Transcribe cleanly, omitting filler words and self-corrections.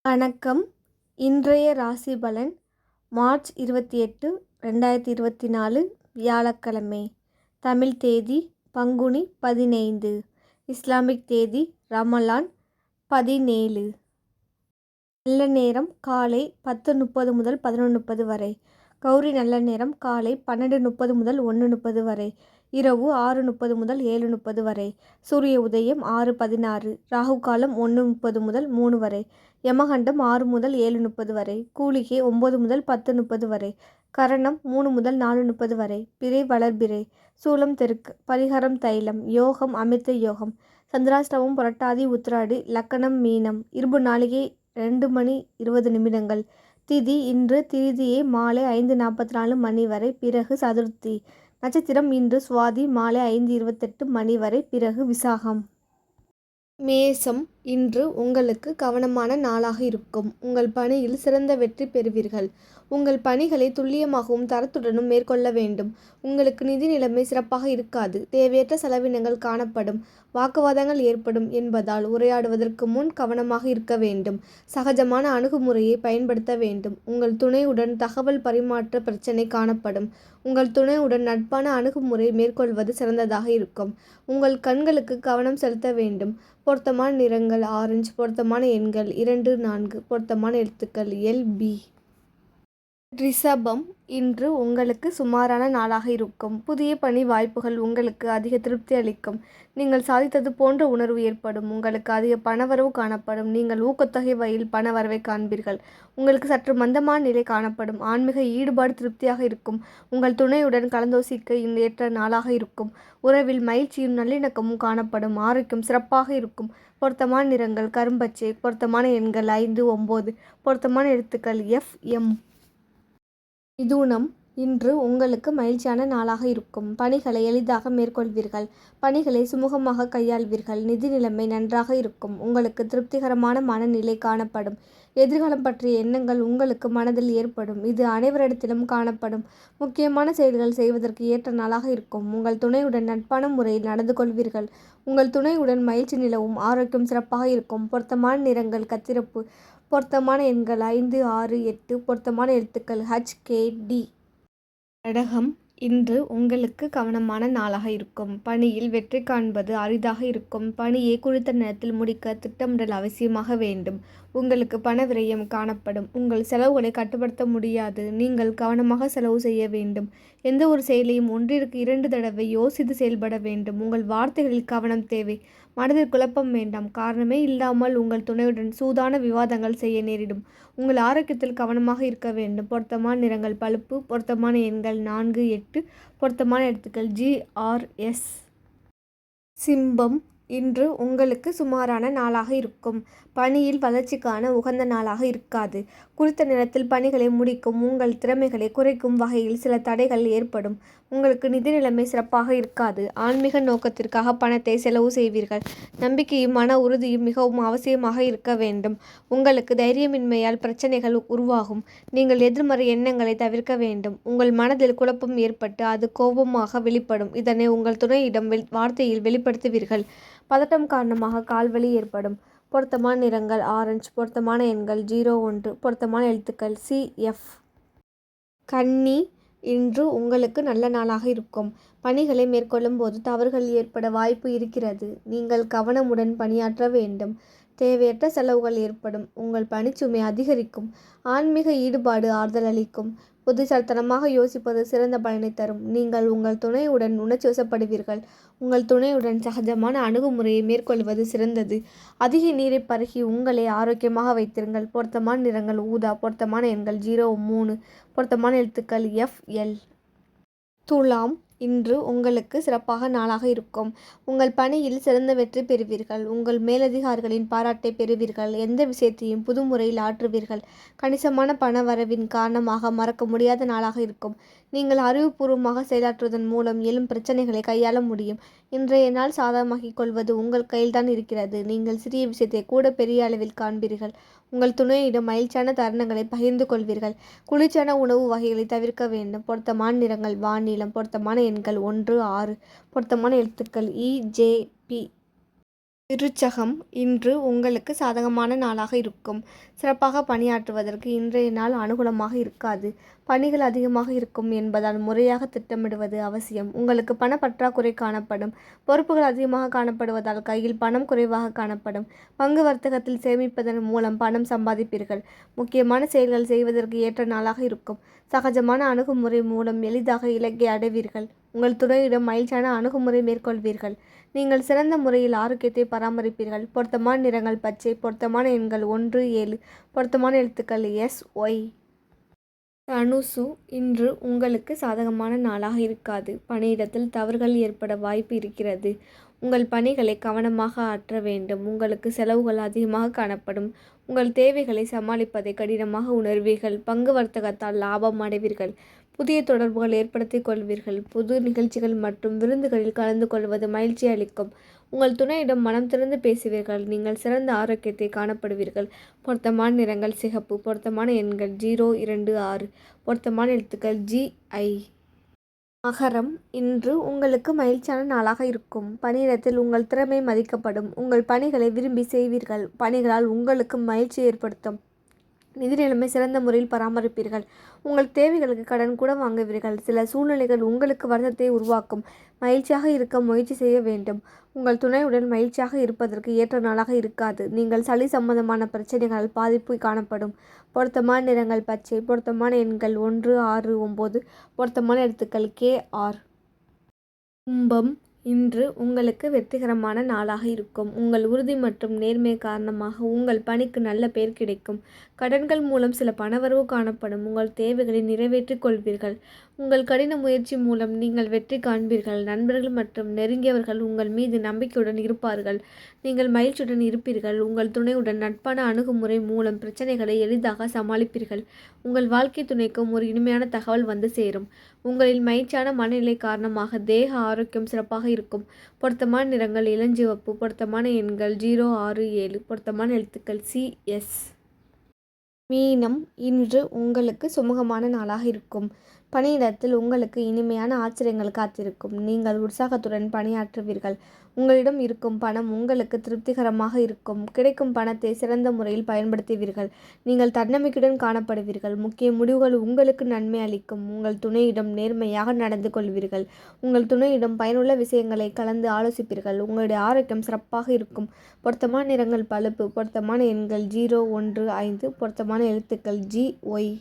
வணக்கம். இன்றைய ராசி பலன் மார்ச் 28, 2024 வியாழக்கிழமை. தமிழ் தேதி பங்குனி 15, இஸ்லாமிக் தேதி ரமலான் 17. நல்ல நேரம் காலை 10:30 முதல் 11:30 வரை. கௌரி நல்ல நேரம் காலை 12:30 முதல் 1:30 வரை. இரவு 6:30 முதல் 7:30 வரை. சூரிய உதயம் 6:16. ராகு காலம் 1:30 முதல் 3 வரை. யமகண்டம் 6 முதல் 7:30 வரை. கூலிகை 9 முதல் 10:30 வரை. கரணம் 3 முதல் 4:30 வரை. பிறை வளர்பிறை. சூலம் தெற்கு. பரிகாரம் தைலம். யோகம் அமிர்த யோகம். சந்திராஷ்டமம் புரட்டாதி உத்திராடி. லக்கணம் மீனம். இருபு நாளிகை 2:20. திதி இன்று திதியை மாலை 5:44 வரை. பிறகு சதுர்த்தி. நட்சத்திரம் இன்று சுவாதி மாலை 5:28 வரை. பிறகு விசாகம். மேசம். இன்று உங்களுக்கு கவனமான நாளாக இருக்கும். உங்கள் பணியில் சிறந்த வெற்றி பெறுவீர்கள். உங்கள் பணிகளை துல்லியமாகவும் தரத்துடனும் மேற்கொள்ள வேண்டும். உங்களுக்கு நிதி நிலைமை சிறப்பாக இருக்காது. தேவையற்ற செலவினங்கள் காணப்படும். வாக்குவாதங்கள் ஏற்படும் என்பதால் உரையாடுவதற்கு முன் கவனமாக இருக்க வேண்டும். சகஜமான அணுகுமுறையை பயன்படுத்த வேண்டும். உங்கள் துணையுடன் தகவல் பரிமாற்ற பிரச்சனை காணப்படும். உங்கள் துணையுடன் நட்பான அணுகுமுறை மேற்கொள்வது சிறந்ததாக இருக்கும். உங்கள் கண்களுக்கு கவனம் செலுத்த வேண்டும். பொருத்தமான நிறங்கள் ஆரஞ்சு. பொருத்தமான எண்கள் 2, 4. பொருத்தமான எழுத்துக்கள் LB. ரிஷபம். இன்று உங்களுக்கு சுமாரான நாளாக இருக்கும். புதிய பணி வாய்ப்புகள் உங்களுக்கு அதிக திருப்தி அளிக்கும். நீங்கள் சாதித்தது போன்ற உணர்வு ஏற்படும். உங்களுக்கு அதிக பணவரவு காணப்படும். நீங்கள் ஊக்கத்தொகை வகையில் பண வரவை காண்பீர்கள். உங்களுக்கு சற்று மந்தமான நிலை காணப்படும். ஆன்மீக ஈடுபாடு திருப்தியாக இருக்கும். உங்கள் துணையுடன் கலந்தோசிக்க ஏற்ற நாளாக இருக்கும். உறவில் மகிழ்ச்சியும் நல்லிணக்கமும் காணப்படும். ஆரோக்கியம் சிறப்பாக இருக்கும். பொருத்தமான நிறங்கள் கரும்பச்சை. பொருத்தமான எண்கள் 5, 9. பொருத்தமான எழுத்துக்கள் FM. மிதுனம். இன்று உங்களுக்கு மகிழ்ச்சியான நாளாக இருக்கும். பணிகளை எளிதாக மேற்கொள்வீர்கள். பணிகளை சுமூகமாக கையாள்வீர்கள். நிதி நிலைமை நன்றாக இருக்கும். உங்களுக்கு திருப்திகரமான மனநிலை காணப்படும். எதிர்காலம் பற்றிய எண்ணங்கள் உங்களுக்கு மனதில் ஏற்படும். இது அனைவரிடத்திலும் காணப்படும். முக்கியமான செயல்கள் செய்வதற்கு ஏற்ற நாளாக இருக்கும். உங்கள் துணையுடன் நட்பான முறையில் நடந்து கொள்வீர்கள். உங்கள் துணையுடன் மகிழ்ச்சி நிலவும். ஆரோக்கியம் சிறப்பாக இருக்கும். பொருத்தமான நிறங்கள் கத்திரிப்பு. பொருத்தமான எண்கள் 5, 6, 8. பொருத்தமான எழுத்துக்கள் HKD. கடகம். இன்று உங்களுக்கு கவனமான நாளாக இருக்கும். பணியில் வெற்றி காண்பது அரிதாக இருக்கும். பணியை குறித்த நேரத்தில் முடிக்க திட்டமிடல் அவசியமாக வேண்டும். உங்களுக்கு பண விரயம் காணப்படும். உங்கள் செலவுகளை கட்டுப்படுத்த முடியாது. நீங்கள் கவனமாக செலவு செய்ய வேண்டும். எந்த ஒரு செயலையும் 1ற்கு 2 தடவை யோசித்து செயல்பட வேண்டும். உங்கள் வார்த்தைகளில் கவனம் தேவை. மனதில் குழப்பம் வேண்டாம். காரணமே இல்லாமல் உங்கள் துணையுடன் சூதான விவாதங்கள் செய்ய நேரிடும். உங்கள் ஆரோக்கியத்தில் கவனமாக இருக்க வேண்டும். பொருத்தமான நிறங்கள் பழுப்பு. பொருத்தமான எண்கள் 4, 8. பொருத்தமான எழுத்துக்கள் GRS. சிம்பம். இன்று உங்களுக்கு சுமாரான நாளாக இருக்கும். பணியில் வளர்ச்சிக்கான உகந்த நாளாக இருக்காது. குறித்த நேரத்தில் பணிகளை முடிக்கும் உங்கள் திறமைகளை குறைக்கும் வகையில் சில தடைகள் ஏற்படும். உங்களுக்கு நிதி நிலைமை சிறப்பாக இருக்காது. ஆன்மீக நோக்கத்திற்காக பணத்தை செலவு செய்வீர்கள். நம்பிக்கையும் மன உறுதியும் மிகவும் அவசியமாக இருக்க வேண்டும். உங்களுக்கு தைரியமின்மையால் பிரச்சனைகள் உருவாகும். நீங்கள் எதிர்மறை எண்ணங்களை தவிர்க்க வேண்டும். உங்கள் மனதில் குழப்பம் ஏற்பட்டு அது கோபமாக வெளிப்படும். இதனை உங்கள் துணையிடம் வார்த்தையில் வெளிப்படுத்துவீர்கள். பதட்டம் காரணமாக கால்வலி ஏற்படும். பொருத்தமான நிறங்கள் ஆரஞ்சு. பொருத்தமான எண்கள் 0, 1. பொருத்தமான எழுத்துக்கள் CF. கன்னி. இன்று உங்களுக்கு நல்ல நாளாக இருக்கும். பணிகளை மேற்கொள்ளும் போது தவறுகள் ஏற்பட வாய்ப்பு இருக்கிறது. நீங்கள் கவனமுடன் பணியாற்ற வேண்டும். தேவையற்ற செலவுகள் ஏற்படும். உங்கள் பணிச்சுமை அதிகரிக்கும். ஆன்மீக ஈடுபாடு ஆறுதல் அளிக்கும். புத்திசாலித்தனமாக யோசிப்பது சிறந்த பலனை தரும். நீங்கள் உங்கள் துணையுடன் உணர்ச்சி வசப்படுவீர்கள். உங்கள் துணையுடன் சகஜமான அணுகுமுறையை மேற்கொள்வது சிறந்தது. அதிக நீரை பருகி உங்களை ஆரோக்கியமாக வைத்திருங்கள். பொருத்தமான நிறங்கள் ஊதா. பொருத்தமான எண்கள் 0, 3. பொருத்தமான எழுத்துக்கள் FL. துலாம். இன்று உங்களுக்கு சிறப்பாக நாளாக இருக்கும். உங்கள் பணியில் சிறந்த வெற்றி பெறுவீர்கள். உங்கள் மேலதிகாரிகளின் பாராட்டை பெறுவீர்கள். எந்த விஷயத்தையும் புது முறையில் ஆற்றுவீர்கள். கணிசமான பண வரவின் காரணமாக மறக்க முடியாத நாளாக இருக்கும். நீங்கள் அறிவுபூர்வமாக செயலாற்றுவதன் மூலம் எழும் பிரச்சனைகளை கையாள முடியும். இன்றைய நாள் சாதகமாக்கிக் கொள்வது உங்கள் கையில்தான் இருக்கிறது. நீங்கள் சிறிய விஷயத்தை கூட பெரிய அளவில் காண்பீர்கள். உங்கள் துணையிடம் மகிழ்ச்சியான தருணங்களை பகிர்ந்து கொள்வீர்கள். குளிர்ச்சியான உணவு வகைகளை தவிர்க்க வேண்டும். பொருத்தமான நிறங்கள் வானிலம். பொருத்தமான எண்கள் 1, 6. பொருத்தமான எழுத்துக்கள் EJP. விருச்சகம், இன்று உங்களுக்கு சாதகமான நாளாக இருக்கும். சிறப்பாக பணியாற்றுவதற்கு இன்றைய நாள் அனுகூலமாக இருக்காது. பணிகள் அதிகமாக இருக்கும் என்பதால் முறையாக திட்டமிடுவது அவசியம். உங்களுக்கு பண பற்றாக்குறை காணப்படும். பொறுப்புகள் அதிகமாக காணப்படுவதால் கையில் பணம் குறைவாக காணப்படும். பங்கு வர்த்தகத்தில் சேமிப்பதன் மூலம் பணம் சம்பாதிப்பீர்கள். முக்கியமான செயல்கள் செய்வதற்கு ஏற்ற நாளாக இருக்கும். சகஜமான அணுகுமுறை மூலம் எளிதாக இலக்கை அடைவீர்கள். உங்கள் துணையிடம் மகிழ்ச்சியான அணுகுமுறை மேற்கொள்வீர்கள். நீங்கள் சிறந்த முறையில் ஆரோக்கியத்தை பராமரிப்பீர்கள். பொருத்தமான நிறங்கள் பச்சை. பொருத்தமான எண்கள் 1, 7. பொருத்தமான எழுத்துக்கள் எஸ், ஒய். தனுசு, இன்று உங்களுக்கு சாதகமான நாளாக இருக்காது. பணியிடத்தில் தவறுகள் ஏற்பட வாய்ப்பு இருக்கிறது. உங்கள் பணிகளை கவனமாக ஆற்ற வேண்டும். உங்களுக்கு செலவுகள் அதிகமாக காணப்படும். உங்கள் தேவைகளை சமாளிப்பதை கடினமாக உணர்வீர்கள். பங்கு வர்த்தகத்தால் லாபம் அடைவீர்கள். புதிய தொடர்புகள் ஏற்படுத்திக் கொள்வீர்கள். புது நிகழ்ச்சிகள் மற்றும் விருந்துகளில் கலந்து கொள்வது மகிழ்ச்சி அளிக்கும். உங்கள் துணையிடம் மனம் திறந்து பேசுவீர்கள். நீங்கள் சிறந்த ஆரோக்கியத்தை காணப்படுவீர்கள். பொருத்தமான நிறங்கள் சிகப்பு. பொருத்தமான எண்கள் 0, 2, 6. பொருத்தமான எழுத்துக்கள் ஜி, ஐ. மகரம், இன்று உங்களுக்கு மகிழ்ச்சியான நாளாக இருக்கும். பணியிடத்தில் உங்கள் திறமை மதிக்கப்படும். உங்கள் பணிகளை விரும்பி செய்வீர்கள். பணிகளால் உங்களுக்கு மகிழ்ச்சி ஏற்படுத்தும். நிதி நிலைமை சிறந்த முறையில் பராமரிப்பீர்கள். உங்கள் தேவைகளுக்கு கடன் கூட வாங்குவீர்கள். சில சூழ்நிலைகள் உங்களுக்கு வருத்தத்தை உருவாக்கும். மகிழ்ச்சியாக இருக்க முயற்சி செய்ய வேண்டும். உங்கள் துணையுடன் மகிழ்ச்சியாக இருப்பதற்கு ஏற்ற நாளாக இருக்காது. நீங்கள் சளி சம்பந்தமான பிரச்சனைகளால் பாதிப்பு காணப்படும். பொருத்தமான நிறங்கள் பச்சை. பொருத்தமான எண்கள் 1, 6, 9. பொருத்தமான எழுத்துக்கள் கே, ஆர். கும்பம், இன்று உங்களுக்கு வெற்றிகரமான நாளாக இருக்கும். உங்கள் உறுதி மற்றும் நேர்மை காரணமாக உங்கள் பணிக்கு நல்ல பெயர் கிடைக்கும். கடன்கள் மூலம் சில பணவரவு காணப்படும். உங்கள் தேவைகளை நிறைவேற்றிக் கொள்வீர்கள். உங்கள் கடின முயற்சி மூலம் நீங்கள் வெற்றி காண்பீர்கள். நண்பர்கள் மற்றும் நெருங்கியவர்கள் உங்கள் மீது நம்பிக்கையுடன் இருப்பார்கள். நீங்கள் மகிழ்ச்சியுடன் இருப்பீர்கள். உங்கள் துணையுடன் நட்பான அணுகுமுறை மூலம் பிரச்சனைகளை எளிதாக சமாளிப்பீர்கள். உங்கள் வாழ்க்கை துணைக்கும் ஒரு இனிமையான தகவல் வந்து சேரும். உங்களில் மகிழ்ச்சியான மனநிலை காரணமாக தேக ஆரோக்கியம் சிறப்பாக இருக்கும். பொருத்தமான நிறங்கள் இளஞ்சிவப்பு. பொருத்தமான எண்கள் 0, 6, 7. பொருத்தமான எழுத்துக்கள் சி, எஸ். மீனம், இன்று உங்களுக்கு சுமூகமான நாளாக இருக்கும். பணியிடத்தில் உங்களுக்கு இனிமையான ஆச்சரியங்கள் காத்திருக்கும். நீங்கள் உற்சாகத்துடன் பணியாற்றுவீர்கள். உங்களிடம் இருக்கும் பணம் உங்களுக்கு திருப்திகரமாக இருக்கும். கிடைக்கும் பணத்தை சிறந்த முறையில் பயன்படுத்துவீர்கள். நீங்கள் தன்னம்பிக்கையுடன் காணப்படுவீர்கள். முக்கிய முடிவுகள் உங்களுக்கு நன்மை அளிக்கும். உங்கள் துணையிடம் நேர்மையாக நடந்து கொள்வீர்கள். உங்கள் துணையிடம் பயனுள்ள விஷயங்களை கலந்து ஆலோசிப்பீர்கள். உங்களுடைய ஆரோக்கியம் சிறப்பாக இருக்கும். பொருத்தமான நிறங்கள் பழுப்பு. பொருத்தமான எண்கள் 0, 1, 5. பொருத்தமான எழுத்துக்கள் ஜி, ஒய்.